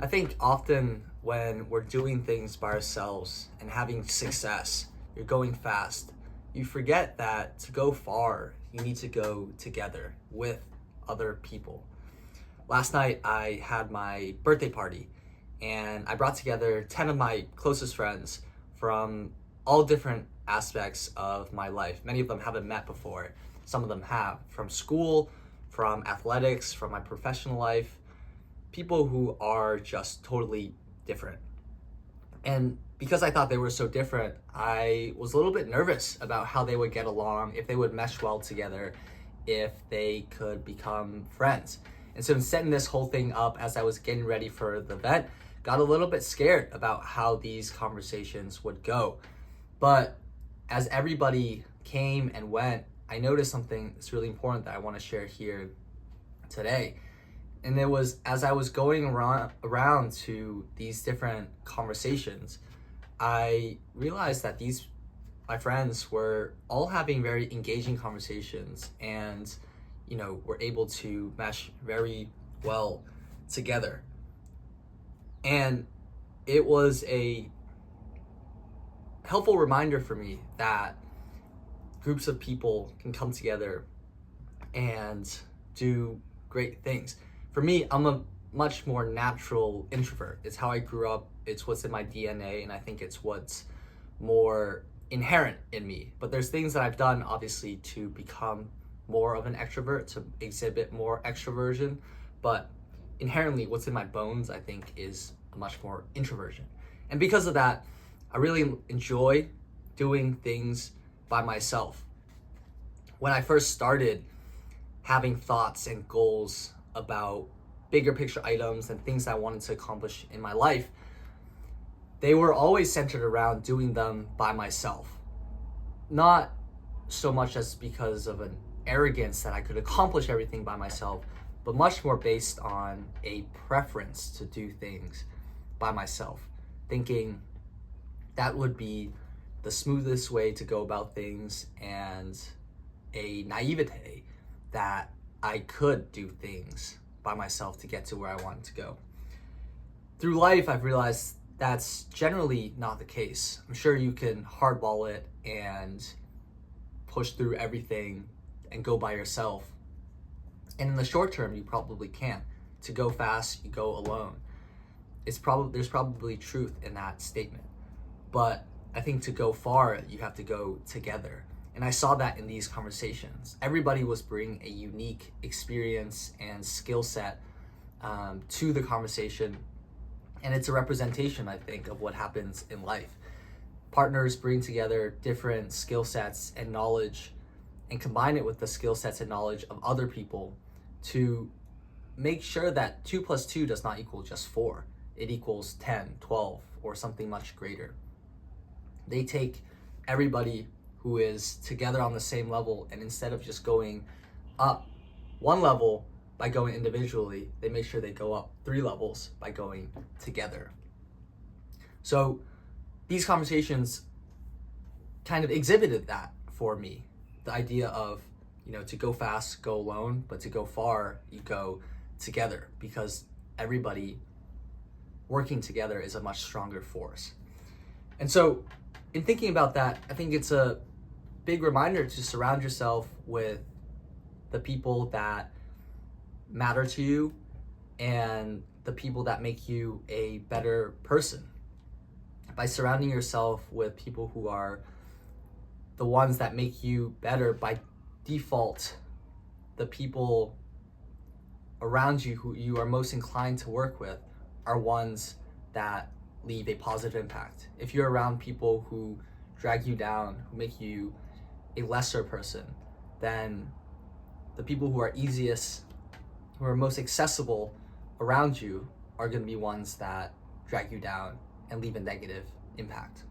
I think often when we're doing things by ourselves and having success, you're going fast, you forget that to go far, you need to go together with other people. Last night, I had my birthday party and I brought together 10 of my closest friends from all different aspects of my life. Many of them haven't met before, some of them have, from school, from athletics, from my professional life, people who are just totally different. And because I thought they were so different, I was a little bit nervous about how they would get along, if they would mesh well together, if they could become friends. And so in setting this whole thing up as I was getting ready for the event, got a little bit scared about how these conversations would go. But as everybody came and went, I noticed something that's really important that I want to share here today. And it was as I was going around to these different conversations, I realized that my friends were all having very engaging conversations and, were able to mesh very well together. And it was a helpful reminder for me that groups of people can come together and do great things. For me, I'm a much more natural introvert. It's how I grew up, it's what's in my DNA, and I think it's what's more inherent in me. But there's things that I've done, obviously, to become more of an extrovert, to exhibit more extroversion. But inherently, what's in my bones, I think, is a much more introversion. And because of that, I really enjoy doing things by myself. When I first started having thoughts and goals about bigger picture items and things I wanted to accomplish in my life, they were always centered around doing them by myself. Not so much as because of an arrogance that I could accomplish everything by myself, but much more based on a preference to do things by myself, thinking that would be the smoothest way to go about things, and a naivete that I could do things by myself to get to where I wanted to go. Through life, I've realized that's generally not the case. I'm sure you can hardball it and push through everything and go by yourself. And in the short term, you probably can. To go fast, you go alone. There's probably truth in that statement. But I think to go far, you have to go together. And I saw that in these conversations. Everybody was bringing a unique experience and skill set to the conversation. And it's a representation, I think, of what happens in life. Partners bring together different skill sets and knowledge and combine it with the skill sets and knowledge of other people to make sure that 2 plus 2 does not equal just 4. It equals 10, 12, or something much greater. They take everybody who is together on the same level, and instead of just going up one level by going individually, they make sure they go up 3 levels by going together. So these conversations kind of exhibited that for me. The idea of, to go fast, go alone, but to go far, you go together, because everybody working together is a much stronger force. And so in thinking about that, I think it's a big reminder to surround yourself with the people that matter to you and the people that make you a better person. By surrounding yourself with people who are the ones that make you better by default, the people around you who you are most inclined to work with are ones that leave a positive impact. If you're around people who drag you down, who make you a lesser person, then the people who are easiest, who are most accessible around you are going to be ones that drag you down and leave a negative impact.